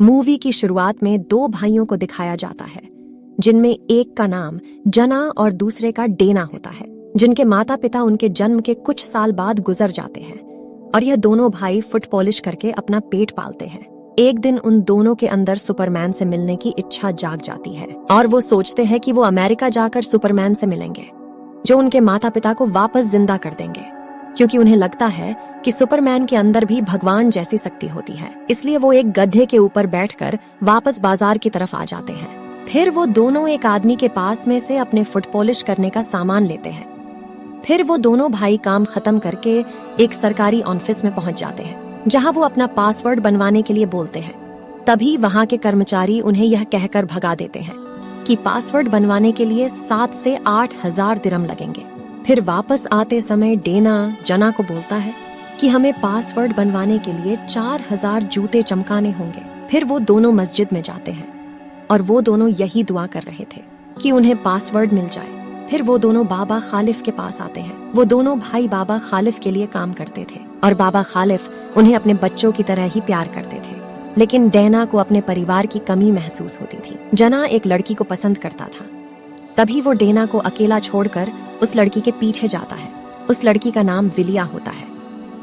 Movie की शुरुआत में दो भाइयों को दिखाया जाता है, जिनमें एक का नाम जना और दूसरे का डेना होता है, जिनके माता पिता उनके जन्म के कुछ साल बाद गुजर जाते हैं और यह दोनों भाई फुट पॉलिश करके अपना पेट पालते हैं। एक दिन उन दोनों के अंदर सुपरमैन से मिलने की इच्छा जाग जाती है और वो सोचते हैं कि वो अमेरिका जाकर सुपरमैन से मिलेंगे, जो उनके माता पिता को वापस जिंदा कर देंगे, क्योंकि उन्हें लगता है कि सुपरमैन के अंदर भी भगवान जैसी शक्ति होती है। इसलिए वो एक गधे के ऊपर बैठकर वापस बाजार की तरफ आ जाते हैं। फिर वो दोनों एक आदमी के पास में से अपने फुट पॉलिश करने का सामान लेते हैं। फिर वो दोनों भाई काम खत्म करके एक सरकारी ऑफिस में पहुंच जाते हैं, जहां वो अपना पासवर्ड बनवाने के लिए बोलते हैं। तभी वहां के कर्मचारी उन्हें यह कहकर भगा देते हैं कि पासवर्ड बनवाने के लिए 7 से 8,000 दिरहम लगेंगे। फिर वापस आते समय डेना जना को बोलता है कि हमें पासवर्ड बनवाने के लिए 4,000 जूते चमकाने होंगे। फिर वो दोनों मस्जिद में जाते हैं और वो दोनों यही दुआ कर रहे थे कि उन्हें पासवर्ड मिल जाए। फिर वो दोनों बाबा खालिफ के पास आते हैं। वो दोनों भाई बाबा खालिफ के लिए काम करते थे और बाबा खालिफ उन्हें अपने बच्चों की तरह ही प्यार करते थे। लेकिन डेना को अपने परिवार की कमी महसूस होती थी। जना एक लड़की को पसंद करता था। तभी वो डेना को अकेला छोड़कर उस लड़की के पीछे जाता है। उस लड़की का नाम विलिया होता है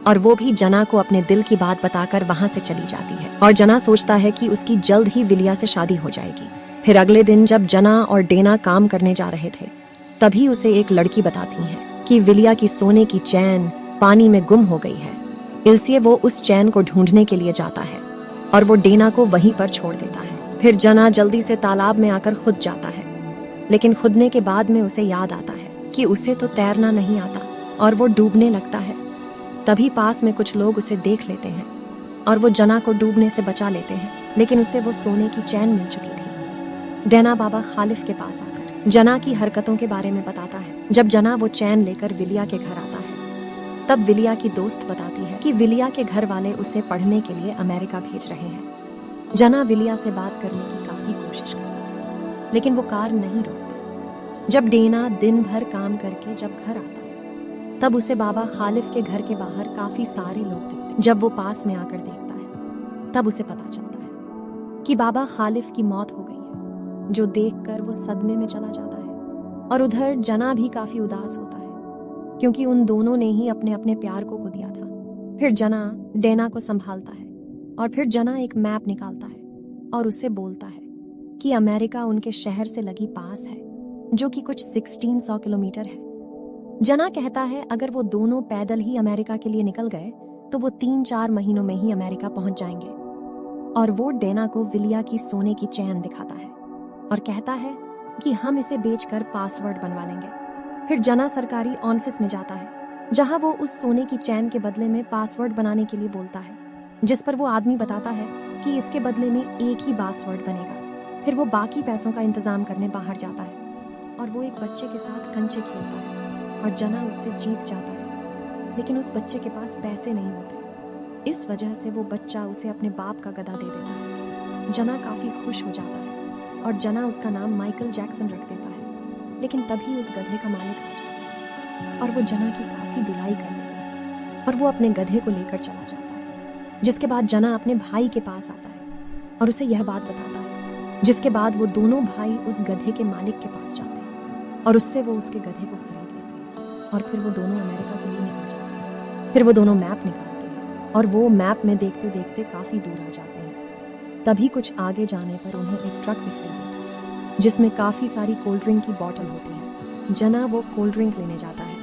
और वो भी जना को अपने दिल की बात बताकर वहां से चली जाती है और जना सोचता है कि उसकी जल्द ही विलिया से शादी हो जाएगी। फिर अगले दिन जब जना और डेना काम करने जा रहे थे, तभी उसे एक लड़की बताती है कि विलिया की सोने की चैन पानी में गुम हो गई है। इसलिए वो उस चैन को ढूंढने के लिए जाता है और वो डेना को वहीं पर छोड़ देता है। फिर जना जल्दी से तालाब में आकर खुद जाता है, लेकिन खुदने के बाद में उसे याद आता है कि उसे तो तैरना नहीं आता और वो डूबने लगता है। तभी पास में कुछ लोग उसे देख लेते हैं और वो जना को डूबने से बचा लेते हैं, लेकिन उसे वो सोने की चैन मिल चुकी थी। डेना बाबा खालिफ के पास आकर जना की हरकतों के बारे में बताता है। जब जना वो चैन लेकर विलिया के घर आता है, तब विलिया की दोस्त बताती है कि विलिया के घर वाले उसे पढ़ने के लिए अमेरिका भेज रहे हैं। जना विलिया से बात करने की काफी कोशिश करता है, लेकिन वो कार नहीं रोकती। जब डेना दिन भर काम करके जब घर आता है, तब उसे बाबा खालिफ के घर के बाहर काफी सारे लोग दिखते हैं। जब वो पास में आकर देखता है, तब उसे पता चलता है कि बाबा खालिफ की मौत हो गई है, जो देखकर वो सदमे में चला जाता है। और उधर जना भी काफी उदास होता है, क्योंकि उन दोनों ने ही अपने अपने प्यार को दिया था। फिर जना डेना को संभालता है और फिर जना एक मैप निकालता है और उससे बोलता है कि अमेरिका उनके शहर से लगी पास है, जो कि कुछ 1600 किलोमीटर है। जना कहता है अगर वो दोनों पैदल ही अमेरिका के लिए निकल गए तो वो 3-4 महीनों में ही अमेरिका पहुंच जाएंगे। और वो डेना को विलिया की सोने की चैन दिखाता है और कहता है कि हम इसे बेचकर पासवर्ड बनवा लेंगे। फिर जना सरकारी ऑफिस में जाता है, जहां वो उस सोने की चैन के बदले में पासवर्ड बनाने के लिए बोलता है, जिस पर वो आदमी बताता है कि इसके बदले में एक ही पासवर्ड बनेगा। फिर वो बाकी पैसों का इंतजाम करने बाहर जाता है और वो एक बच्चे के साथ कंचे खेलता है और जना उससे जीत जाता है, लेकिन उस बच्चे के पास पैसे नहीं होते। इस वजह से वो बच्चा उसे अपने बाप का गधा दे देता है। जना काफी खुश हो जाता है और जना उसका नाम माइकल जैक्सन रख देता है। लेकिन तभी उस गधे का मालिक आ जाता है और वो जना की काफी धुलाई कर देता है और वो अपने गधे को लेकर चला जाता है। जिसके बाद जना अपने भाई के पास आता है और उसे यह बात बताता है। जिसके बाद वो दोनों भाई उस गधे के मालिक के पास जाते हैं और उससे वो उसके गधे को खरीद लेते हैं और फिर वो दोनों अमेरिका के लिए निकल जाते हैं। फिर वो दोनों मैप निकालते हैं और वो मैप में देखते देखते काफी दूर आ जाते हैं। तभी कुछ आगे जाने पर उन्हें एक ट्रक दिखाई देता है, जिसमें काफी सारी कोल्ड ड्रिंक की बोतल होती है। जना वो कोल्ड ड्रिंक लेने जाता है,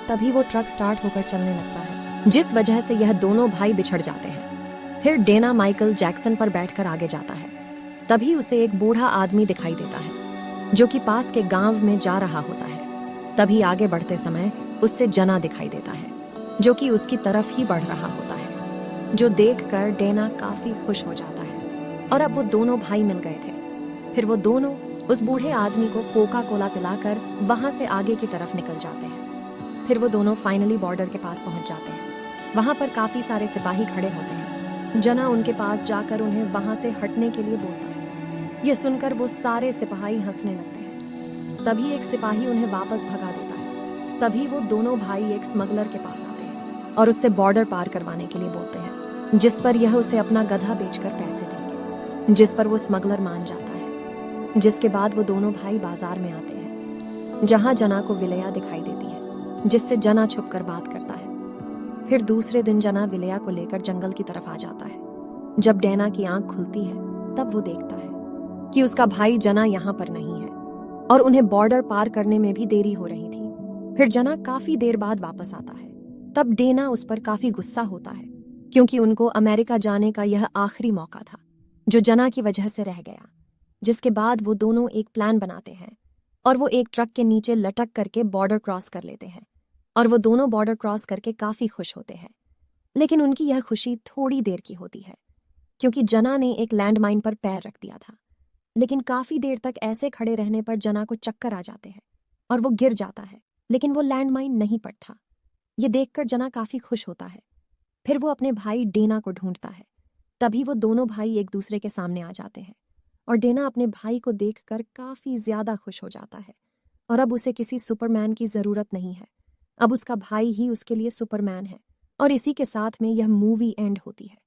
तभी वो ट्रक स्टार्ट होकर चलने लगता है, जिस वजह से यह दोनों भाई बिछड़ जाते हैं। फिर डेना माइकल जैक्सन पर बैठकर आगे जाता है। तभी उसे एक बूढ़ा आदमी दिखाई देता है, जो कि पास के गांव में जा रहा होता है। तभी आगे बढ़ते समय उससे जना दिखाई देता है, जो कि उसकी तरफ ही बढ़ रहा होता है, जो देखकर डेना काफी खुश हो जाता है और अब वो दोनों भाई मिल गए थे। फिर वो दोनों उस बूढ़े आदमी को कोका कोला पिलाकर वहां से आगे की तरफ निकल जाते हैं। फिर वो दोनों फाइनली बॉर्डर के पास पहुंच जाते हैं। वहां पर काफी सारे सिपाही खड़े होते हैं। जना उनके पास जाकर उन्हें वहां से हटने के लिए बोलता है। यह सुनकर वो सारे सिपाही हंसने लगते हैं। तभी एक सिपाही उन्हें वापस भगा देता है। तभी वो दोनों भाई एक स्मगलर के पास आते हैं और उससे बॉर्डर पार करवाने के लिए बोलते हैं, जिस पर यह उसे अपना गधा बेचकर पैसे देंगे। जिस पर वो स्मगलर मान जाता है। जिसके बाद वो दोनों भाई बाजार में आते हैं, जहां जना को विलया दिखाई देती है, जिससे जना छुपकर बात करता है। फिर दूसरे दिन जना विलया को लेकर जंगल की तरफ आ जाता है। जब डैना की आंख खुलती है तब वो देखता है कि उसका भाई जना यहाँ पर नहीं है और उन्हें बॉर्डर पार करने में भी देरी हो रही थी। फिर जना काफी देर बाद वापस आता है। तब डेना उस पर काफी गुस्सा होता है क्योंकि उनको अमेरिका जाने का यह आखिरी मौका था जो जना की वजह से रह गया। जिसके बाद वो दोनों एक प्लान बनाते हैं और वो एक ट्रक के नीचे लटक करके बॉर्डर क्रॉस कर लेते हैं और वो दोनों बॉर्डर क्रॉस करके काफी खुश होते हैं। लेकिन उनकी यह खुशी थोड़ी देर की होती है क्योंकि जना ने एक लैंडमाइन पर पैर रख दिया था। लेकिन काफी देर तक ऐसे खड़े रहने पर जना को चक्कर आ जाते हैं और वो गिर जाता है, लेकिन वो लैंडमाइन नहीं पड़ता। ये देखकर जना काफी खुश होता है। फिर वो अपने भाई डेना को ढूंढता है। तभी वो दोनों भाई एक दूसरे के सामने आ जाते हैं और डेना अपने भाई को देखकर काफी ज्यादा खुश हो जाता है और अब उसे किसी सुपरमैन की जरूरत नहीं है। अब उसका भाई ही उसके लिए सुपरमैन है। और इसी के साथ में यह मूवी एंड होती है।